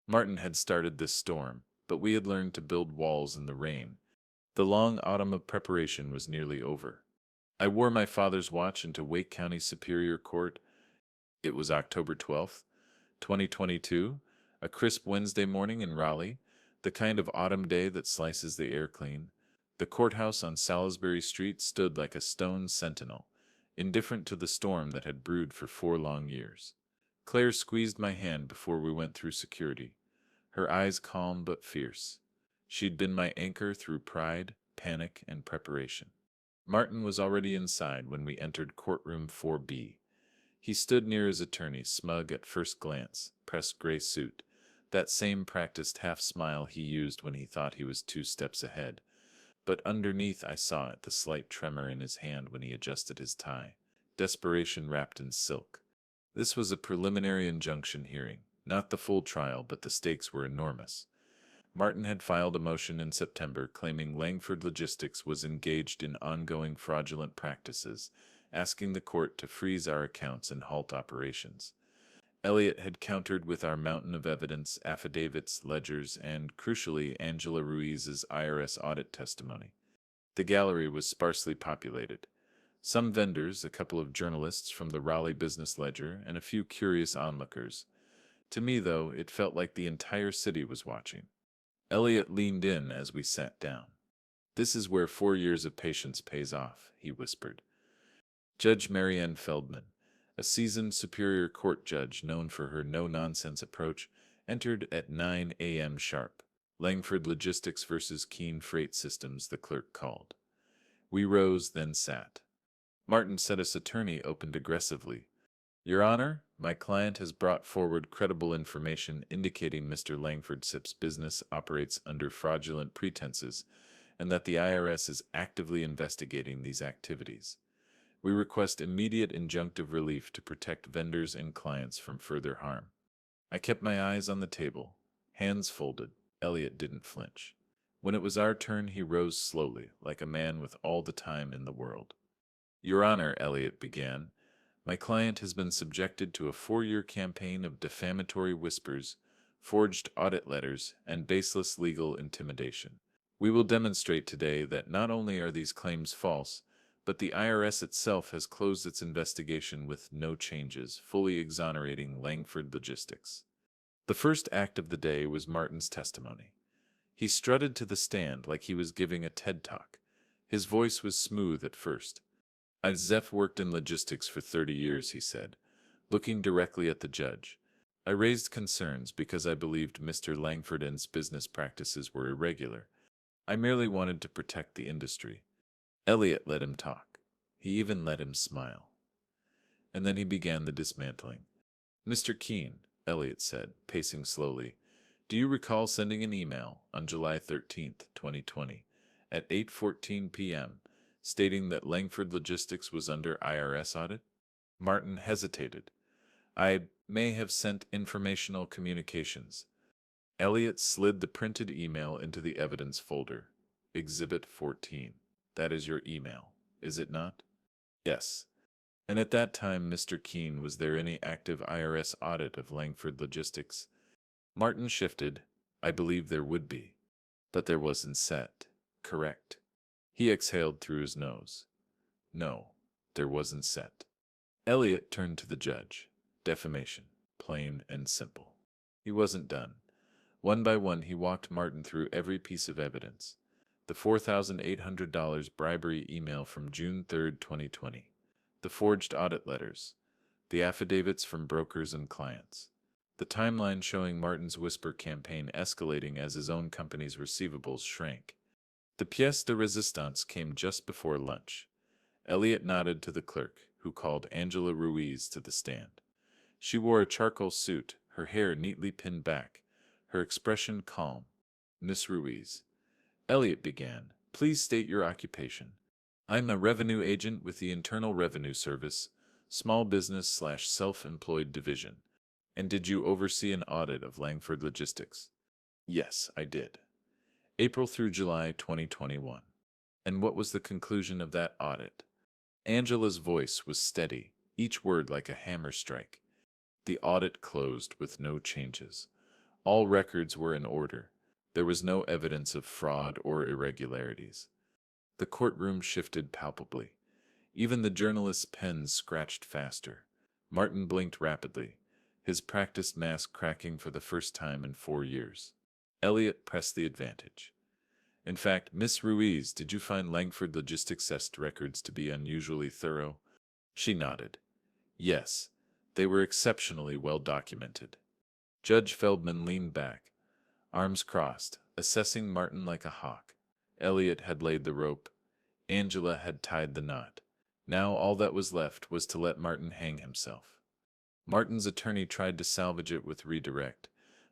Martin had started this storm, but we had learned to build walls in the rain. The long autumn of preparation was nearly over. I wore my father's watch into Wake County Superior Court. It was October 12th, 2022, a crisp Wednesday morning in Raleigh, the kind of autumn day that slices the air clean. The courthouse on Salisbury Street stood like a stone sentinel, indifferent to the storm that had brewed for 4 long years. Claire squeezed my hand before we went through security, her eyes calm but fierce. She'd been my anchor through pride, panic, and preparation. Martin was already inside when we entered courtroom 4B. He stood near his attorney, smug at first glance, pressed gray suit, that same practiced half-smile he used when he thought he was 2 steps ahead. But underneath I saw it, the slight tremor in his hand when he adjusted his tie, desperation wrapped in silk. This was a preliminary injunction hearing, not the full trial, but the stakes were enormous. Martin had filed a motion in September claiming Langford Logistics was engaged in ongoing fraudulent practices, asking the court to freeze our accounts and halt operations. Elliot had countered with our mountain of evidence, affidavits, ledgers, and, crucially, Angela Ruiz's IRS audit testimony. The gallery was sparsely populated. Some vendors, a couple of journalists from the Raleigh Business Ledger, and a few curious onlookers. To me, though, it felt like the entire city was watching. Elliot leaned in as we sat down. "This is where 4 years of patience pays off," he whispered. Judge Marianne Feldman, a seasoned Superior Court judge known for her no-nonsense approach, entered at 9 a.m. sharp. Langford Logistics versus Keane Freight Systems, the clerk called. We rose, then sat. Martin Sepp's attorney opened aggressively. "Your Honor, my client has brought forward credible information indicating Mr. Langford Sepp's business operates under fraudulent pretenses and that the IRS is actively investigating these activities. We request immediate injunctive relief to protect vendors and clients from further harm." I kept my eyes on the table, hands folded. Elliot didn't flinch. When it was our turn, he rose slowly, like a man with all the time in the world. "Your Honor," Elliot began, "my client has been subjected to a 4-year campaign of defamatory whispers, forged audit letters, and baseless legal intimidation. We will demonstrate today that not only are these claims false, but the IRS itself has closed its investigation with no changes, fully exonerating Langford Logistics." The first act of the day was Martin's testimony. He strutted to the stand like he was giving a TED Talk. His voice was smooth at first. "I've worked in logistics for 30 years, he said, looking directly at the judge. I raised concerns because I believed Mr. Langford's business practices were irregular. I merely wanted to protect the industry. Elliot let him talk. He even let him smile. And then he began the dismantling. Mr. Keane, Elliot said, pacing slowly, do you recall sending an email on July 13th, 2020, at 8:14 p.m., stating that Langford Logistics was under IRS audit? Martin hesitated. I may have sent informational communications. Elliot slid the printed email into the evidence folder. Exhibit 14. That is your email, is it not? Yes. And at that time, Mr. Keane, was there any active IRS audit of Langford Logistics? Martin shifted. I believe there would be. But there wasn't set. Correct. He exhaled through his nose. No, there wasn't set. Elliot turned to the judge. Defamation. Plain and simple. He wasn't done. One by one, he walked Martin through every piece of evidence. The $4,800 bribery email from June 3, 2020. The forged audit letters. The affidavits from brokers and clients. The timeline showing Martin's whisper campaign escalating as his own company's receivables shrank. The pièce de résistance came just before lunch. Elliot nodded to the clerk, who called Angela Ruiz to the stand. She wore a charcoal suit, her hair neatly pinned back, her expression calm. Miss Ruiz. Elliot began. Please state your occupation. I'm a revenue agent with the Internal Revenue Service, small business/self-employed division. And did you oversee an audit of Langford Logistics? Yes, I did. April through July 2021. And what was the conclusion of that audit? Angela's voice was steady, each word like a hammer strike. The audit closed with no changes. All records were in order. There was no evidence of fraud or irregularities. The courtroom shifted palpably. Even the journalist's pens scratched faster. Martin blinked rapidly, his practiced mask cracking for the first time in 4 years. Elliot pressed the advantage. In fact, Miss Ruiz, did you find Langford Logistics' records to be unusually thorough? She nodded. Yes, they were exceptionally well documented. Judge Feldman leaned back, arms crossed, assessing Martin like a hawk. Elliot had laid the rope. Angela had tied the knot. Now all that was left was to let Martin hang himself. Martin's attorney tried to salvage it with redirect,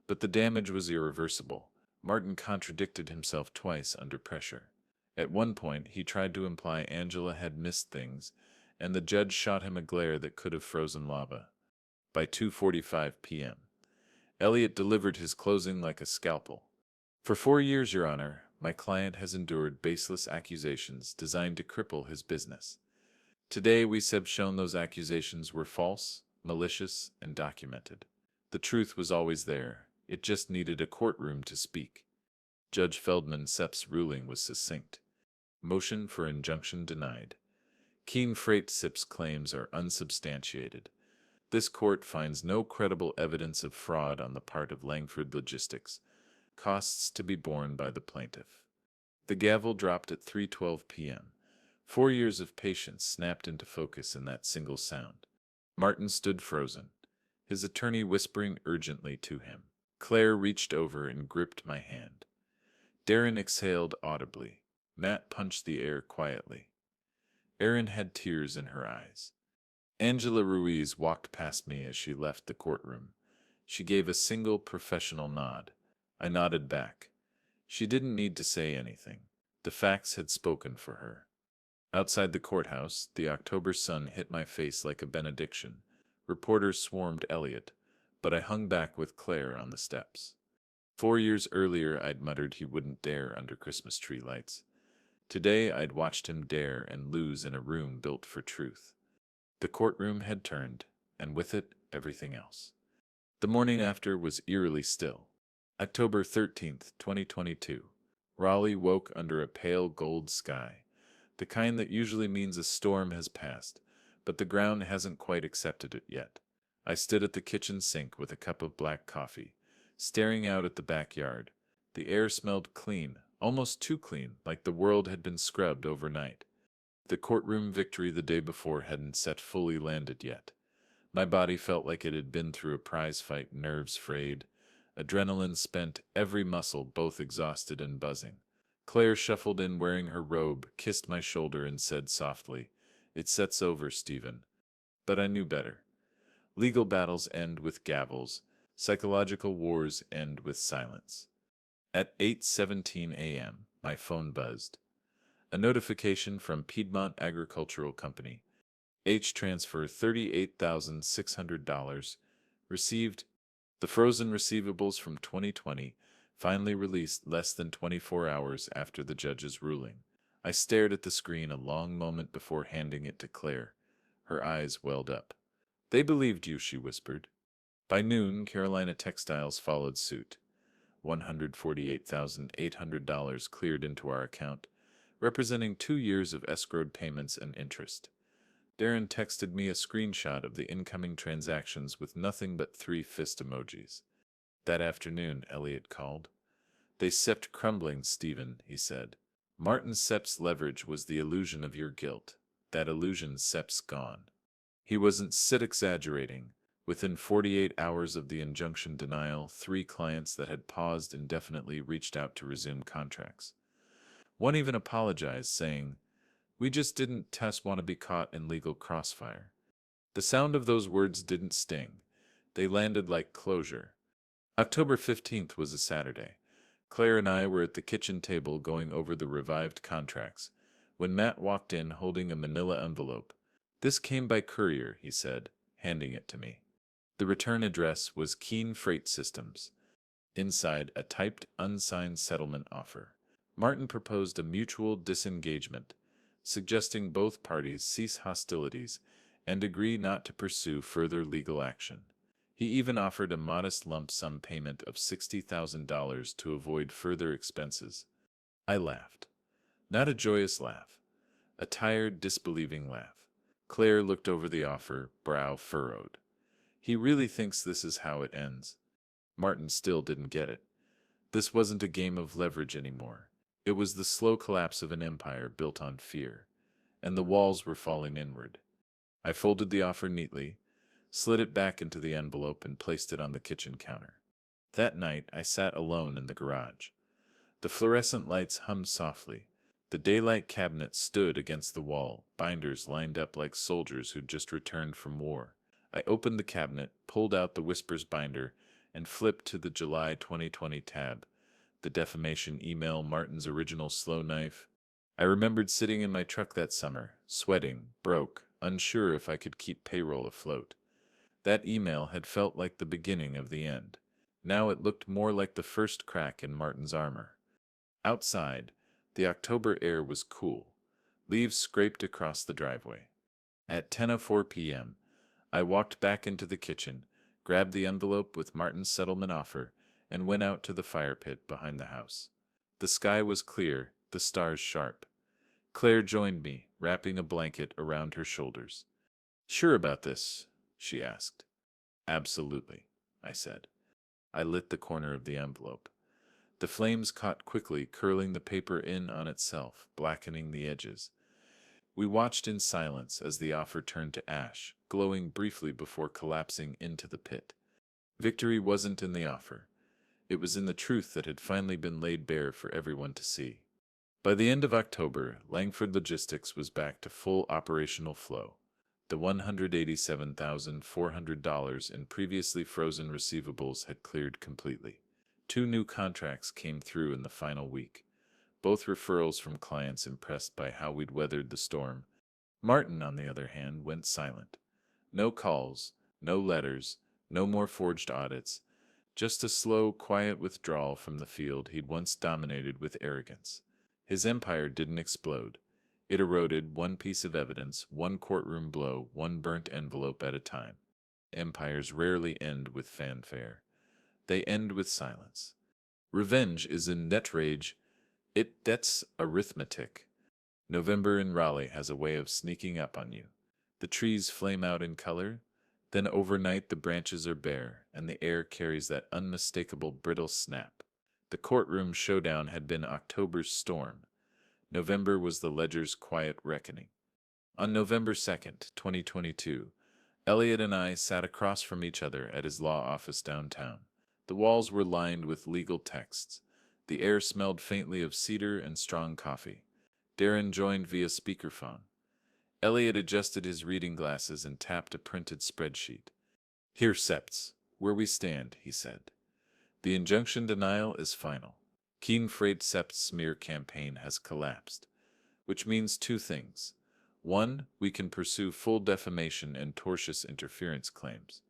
but the damage was irreversible. Martin contradicted himself twice under pressure. At one point, he tried to imply Angela had missed things, and the judge shot him a glare that could have frozen lava. By 2:45 p.m., Elliot delivered his closing like a scalpel. For 4 years, Your Honor, my client has endured baseless accusations designed to cripple his business. Today, we have shown those accusations were false, malicious, and documented. The truth was always there. It just needed a courtroom to speak. Judge Feldman Sepp's ruling was succinct. Motion for injunction denied. Keane Freight Sip's claims are unsubstantiated. This court finds no credible evidence of fraud on the part of Langford Logistics. Costs to be borne by the plaintiff. The gavel dropped at 3:12 p.m. 4 years of patience snapped into focus in that single sound. Martin stood frozen, his attorney whispering urgently to him. Claire reached over and gripped my hand. Darren exhaled audibly. Matt punched the air quietly. Erin had tears in her eyes. Angela Ruiz walked past me as she left the courtroom. She gave a single professional nod. I nodded back. She didn't need to say anything. The facts had spoken for her. Outside the courthouse, the October sun hit my face like a benediction. Reporters swarmed Elliot, but I hung back with Claire on the steps. 4 years earlier, I'd muttered he wouldn't dare under Christmas tree lights. Today, I'd watched him dare and lose in a room built for truth. The courtroom had turned, and with it, everything else. The morning after was eerily still. October 13th, 2022. Raleigh woke under a pale gold sky, the kind that usually means a storm has passed, but the ground hasn't quite accepted it yet. I stood at the kitchen sink with a cup of black coffee, staring out at the backyard. The air smelled clean, almost too clean, like the world had been scrubbed overnight. The courtroom victory the day before hadn't fully landed yet. My body felt like it had been through a prize fight, nerves frayed, adrenaline spent, every muscle both exhausted and buzzing. Claire shuffled in wearing her robe, kissed my shoulder, and said softly, "It sets over, Stephen." But I knew better. Legal battles end with gavels, psychological wars end with silence. At 8:17 a.m., my phone buzzed. A notification from Piedmont Agricultural Company. H transfer $38,600. Received. The frozen receivables from 2020 finally released less than 24 hours after the judge's ruling. I stared at the screen a long moment before handing it to Claire. Her eyes welled up. "They believed you," she whispered. By noon, Carolina Textiles followed suit. $148,800 cleared into our account, representing 2 years of escrowed payments and interest. Darren texted me a screenshot of the incoming transactions with nothing but 3 fist emojis. That afternoon, Elliot called. "They sept crumbling, Stephen," he said. "Martin Sepp's leverage was the illusion of your guilt. That illusion Sepp's gone." He wasn't exaggerating. Within 48 hours of the injunction denial, 3 clients that had paused indefinitely reached out to resume contracts. One even apologized, saying, "We just didn't want to be caught in legal crossfire." The sound of those words didn't sting. They landed like closure. October 15th was a Saturday. Claire and I were at the kitchen table going over the revived contracts, when Matt walked in holding a manila envelope. "This came by courier," he said, handing it to me. The return address was Keane Freight Systems. Inside, a typed, unsigned settlement offer. Martin proposed a mutual disengagement, suggesting both parties cease hostilities and agree not to pursue further legal action. He even offered a modest lump sum payment of $60,000 to avoid further expenses. I laughed. Not a joyous laugh. A tired, disbelieving laugh. Claire looked over the offer, brow furrowed. "He really thinks this is how it ends?" Martin still didn't get it. This wasn't a game of leverage anymore. It was the slow collapse of an empire built on fear, and the walls were falling inward. I folded the offer neatly, slid it back into the envelope, and placed it on the kitchen counter. That night, I sat alone in the garage. The fluorescent lights hummed softly. The daylight cabinet stood against the wall, binders lined up like soldiers who'd just returned from war. I opened the cabinet, pulled out the Whispers binder, and flipped to the July 2020 tab. The defamation email, Martin's original slow knife. I remembered sitting in my truck that summer, sweating, broke, unsure if I could keep payroll afloat. That email had felt like the beginning of the end. Now it looked more like the first crack in Martin's armor. Outside, the October air was cool. Leaves scraped across the driveway. At 10:04 p.m., I walked back into the kitchen, grabbed the envelope with Martin's settlement offer, and went out to the fire pit behind the house. The sky was clear, the stars sharp. Claire joined me, wrapping a blanket around her shoulders. "Sure about this?" she asked. "Absolutely," I said. I lit the corner of the envelope. The flames caught quickly, curling the paper in on itself, blackening the edges. We watched in silence as the offer turned to ash, glowing briefly before collapsing into the pit. Victory wasn't in the offer. It was in the truth that had finally been laid bare for everyone to see. By the end of October, Langford Logistics was back to full operational flow. The $187,400 in previously frozen receivables had cleared completely. 2 new contracts came through in the final week, both referrals from clients impressed by how we'd weathered the storm. Martin, on the other hand, went silent. No calls, no letters, no more forged audits, just a slow, quiet withdrawal from the field he'd once dominated with arrogance. His empire didn't explode. It eroded, one piece of evidence, one courtroom blow, one burnt envelope at a time. Empires rarely end with fanfare. They end with silence. Revenge is in net rage. That's arithmetic. November in Raleigh has a way of sneaking up on you. The trees flame out in color, then overnight the branches are bare, and the air carries that unmistakable brittle snap. The courtroom showdown had been October's storm. November was the ledger's quiet reckoning. On November 2nd, 2022, Elliot and I sat across from each other at his law office downtown. The walls were lined with legal texts. The air smelled faintly of cedar and strong coffee. Darren joined via speakerphone. Elliot adjusted his reading glasses and tapped a printed spreadsheet. Here, Septs, where we stand, he said. The injunction denial is final. Keane Freight Sept's smear campaign has collapsed, which means two things. One, we can pursue full defamation and tortious interference claims.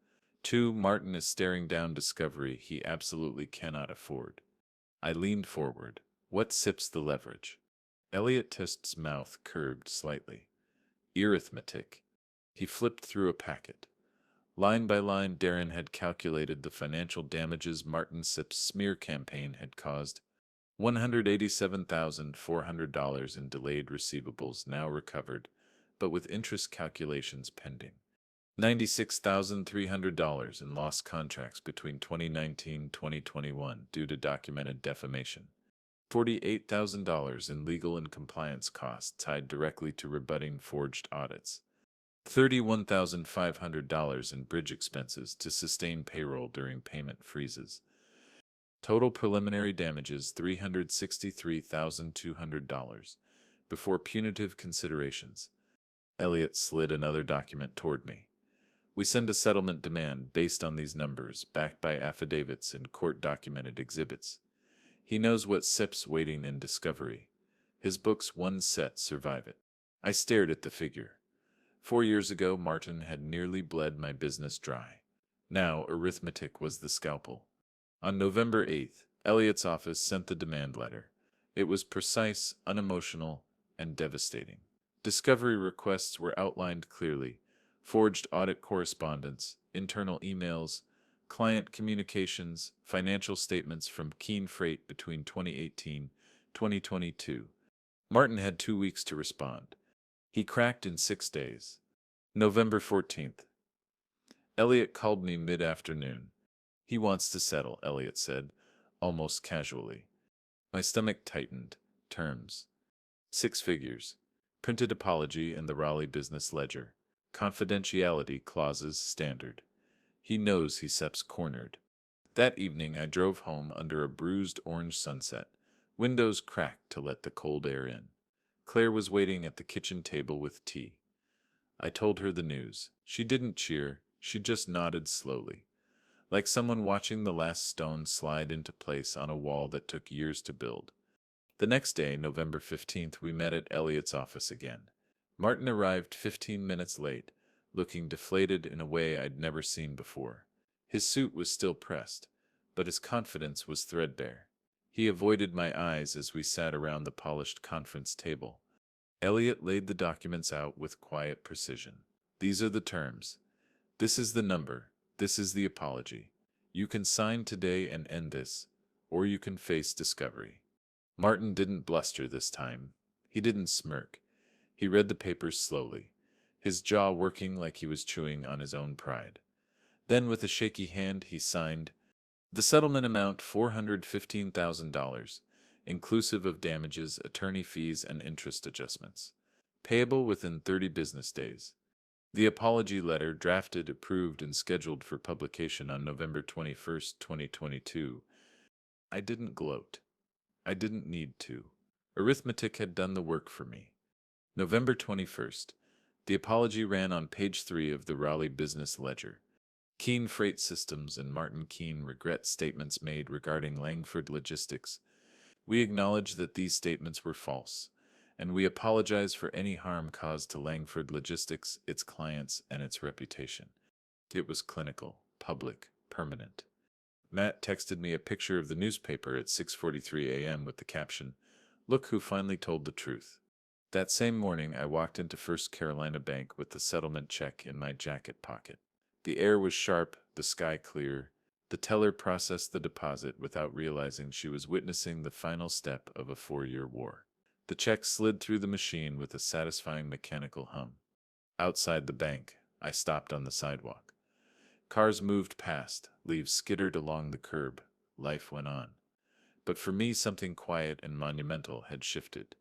Two, Martin is staring down discovery he absolutely cannot afford. I leaned forward. What sips the leverage? Elliot Test's mouth curved slightly. Arithmetic. He flipped through a packet. Line by line, Darren had calculated the financial damages Martin Sip's smear campaign had caused. $187,400 in delayed receivables now recovered, but with interest calculations pending. $96,300 in lost contracts between 2019 and 2021 due to documented defamation. $48,000 in legal and compliance costs tied directly to rebutting forged audits. $31,500 in bridge expenses to sustain payroll during payment freezes. Total preliminary damages $363,200 before punitive considerations. Elliot slid another document toward me. We send a settlement demand based on these numbers, backed by affidavits and court-documented exhibits. He knows what SIP's waiting in discovery. His book's one set survive it. I stared at the figure. 4 years ago, Martin had nearly bled my business dry. Now, arithmetic was the scalpel. On November 8th, Elliot's office sent the demand letter. It was precise, unemotional, and devastating. Discovery requests were outlined clearly. Forged audit correspondence, internal emails, client communications, financial statements from Keane Freight between 2018 and 2022. Martin had 2 weeks to respond. He cracked in 6 days. November 14th. Elliot called me mid-afternoon. He wants to settle, Elliot said, almost casually. My stomach tightened. Terms. 6 figures. Printed apology in the Raleigh Business Ledger. Confidentiality clauses standard. He knows he Sep's cornered. That evening I drove home under a bruised orange sunset, windows cracked to let the cold air in. Claire was waiting at the kitchen table with tea. I told her the news. She didn't cheer, she just nodded slowly, like someone watching the last stone slide into place on a wall that took years to build. The next day, November 15th, we met at Elliot's office again. Martin arrived 15 minutes late, looking deflated in a way I'd never seen before. His suit was still pressed, but his confidence was threadbare. He avoided my eyes as we sat around the polished conference table. Elliot laid the documents out with quiet precision. These are the terms. This is the number. This is the apology. You can sign today and end this, or you can face discovery. Martin didn't bluster this time. He didn't smirk. He read the papers slowly, his jaw working like he was chewing on his own pride. Then, with a shaky hand, he signed, the settlement amount $415,000, inclusive of damages, attorney fees, and interest adjustments. Payable within 30 business days. The apology letter, drafted, approved, and scheduled for publication on November 21st, 2022. I didn't gloat. I didn't need to. Arithmetic had done the work for me. November 21st. The apology ran on page 3 of the Raleigh Business Ledger. Keane Freight Systems and Martin Keane regret statements made regarding Langford Logistics. We acknowledge that these statements were false, and we apologize for any harm caused to Langford Logistics, its clients, and its reputation. It was clinical, public, permanent. Matt texted me a picture of the newspaper at 6:43 a.m. with the caption, "Look who finally told the truth." That same morning, I walked into First Carolina Bank with the settlement check in my jacket pocket. The air was sharp, the sky clear. The teller processed the deposit without realizing she was witnessing the final step of a 4-year war. The check slid through the machine with a satisfying mechanical hum. Outside the bank, I stopped on the sidewalk. Cars moved past, leaves skittered along the curb. Life went on. But for me, something quiet and monumental had shifted.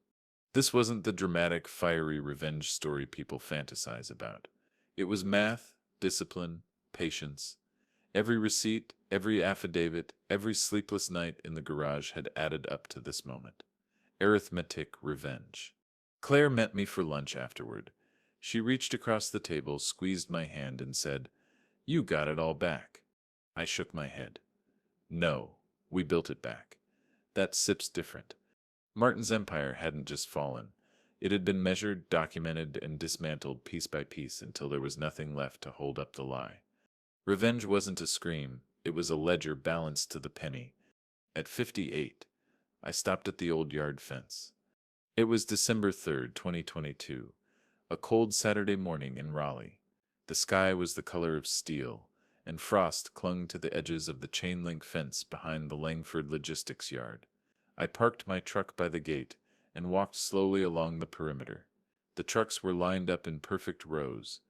This wasn't the dramatic, fiery revenge story people fantasize about. It was math, discipline, patience. Every receipt, every affidavit, every sleepless night in the garage had added up to this moment. Arithmetic revenge. Claire met me for lunch afterward. She reached across the table, squeezed my hand, and said, "You got it all back." I shook my head. "No, we built it back. That sip's different." Martin's empire hadn't just fallen. It had been measured, documented, and dismantled piece by piece until there was nothing left to hold up the lie. Revenge wasn't a scream, it was a ledger balanced to the penny. At 58, I stopped at the old yard fence. It was December 3rd, 2022, a cold Saturday morning in Raleigh. The sky was the color of steel, and frost clung to the edges of the chain-link fence behind the Langford logistics yard. I parked my truck by the gate and walked slowly along the perimeter. The trucks were lined up in perfect rows,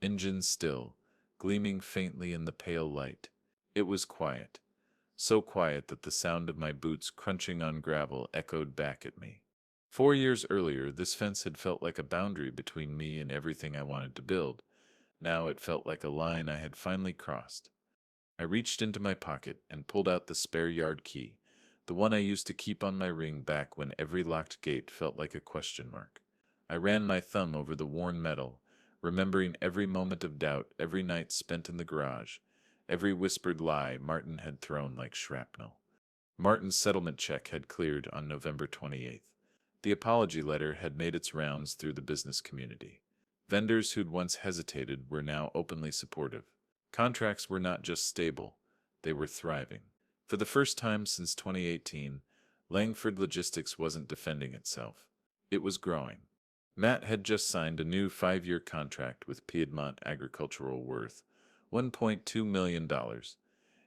engines still, gleaming faintly in the pale light. It was quiet, so quiet that the sound of my boots crunching on gravel echoed back at me. 4 years earlier, this fence had felt like a boundary between me and everything I wanted to build. Now it felt like a line I had finally crossed. I reached into my pocket and pulled out the spare yard key, the one I used to keep on my ring back when every locked gate felt like a question mark. I ran my thumb over the worn metal, remembering every moment of doubt, every night spent in the garage, every whispered lie Martin had thrown like shrapnel. Martin's settlement check had cleared on November 28th. The apology letter had made its rounds through the business community. Vendors who'd once hesitated were now openly supportive. Contracts were not just stable, they were thriving. For the first time since 2018, Langford Logistics wasn't defending itself. It was growing. Matt had just signed a new 5-year contract with Piedmont Agricultural worth $1.2 million.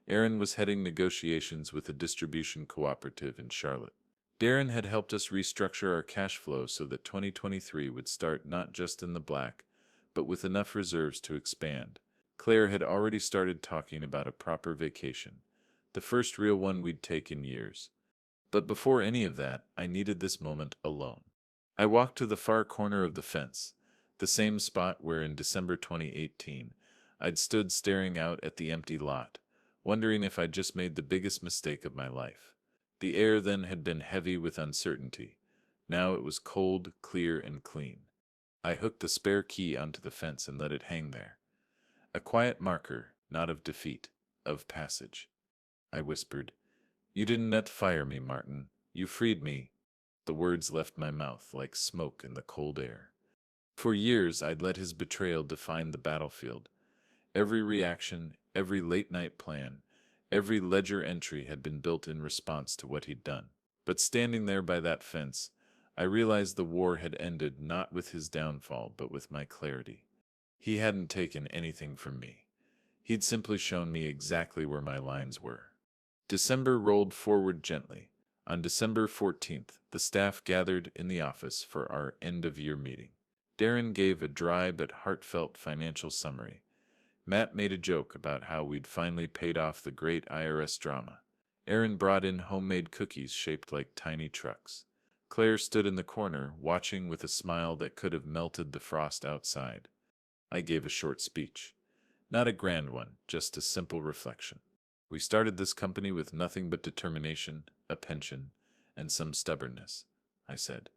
Aaron was heading negotiations with a distribution cooperative in Charlotte. Darren had helped us restructure our cash flow so that 2023 would start not just in the black, but with enough reserves to expand. Claire had already started talking about a proper vacation, the first real one we'd take in years. But before any of that, I needed this moment alone. I walked to the far corner of the fence, the same spot where in December 2018, I'd stood staring out at the empty lot, wondering if I'd just made the biggest mistake of my life. The air then had been heavy with uncertainty. Now it was cold, clear, and clean. I hooked the spare key onto the fence and let it hang there. A quiet marker, not of defeat, of passage. I whispered, "You didn't net fire me, Martin. You freed me." The words left my mouth like smoke in the cold air. For years I'd let his betrayal define the battlefield. Every reaction, every late-night plan, every ledger entry had been built in response to what he'd done. But standing there by that fence, I realized the war had ended not with his downfall, but with my clarity. He hadn't taken anything from me. He'd simply shown me exactly where my lines were. December rolled forward gently. On December 14th, the staff gathered in the office for our end-of-year meeting. Darren gave a dry but heartfelt financial summary. Matt made a joke about how we'd finally paid off the great IRS drama. Aaron brought in homemade cookies shaped like tiny trucks. Claire stood in the corner, watching with a smile that could have melted the frost outside. I gave a short speech. Not a grand one, just a simple reflection. We started this company with nothing but determination, a pension, and some stubbornness, I said.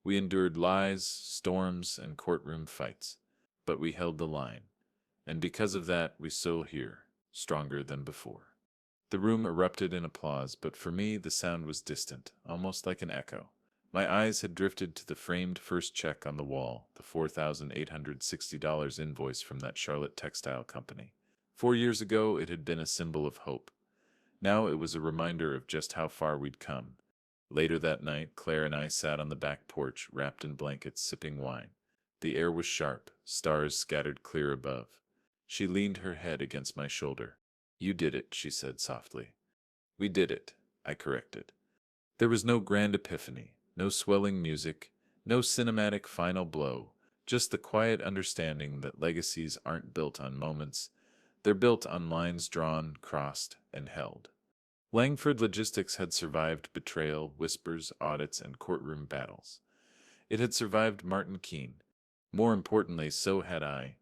We endured lies, storms, and courtroom fights, but we held the line. And because of that, we're still here, stronger than before. The room erupted in applause, but for me the sound was distant, almost like an echo. My eyes had drifted to the framed first check on the wall, the $4,860 invoice from that Charlotte textile company. 4 years ago, it had been a symbol of hope. Now it was a reminder of just how far we'd come. Later that night, Claire and I sat on the back porch, wrapped in blankets, sipping wine. The air was sharp, stars scattered clear above. She leaned her head against my shoulder. "You did it," she said softly. "We did it," I corrected. There was no grand epiphany, no swelling music, no cinematic final blow, just the quiet understanding that legacies aren't built on moments, they're built on lines drawn, crossed, and held. Langford Logistics had survived betrayal, whispers, audits, and courtroom battles. It had survived Martin Keane. More importantly, so had I.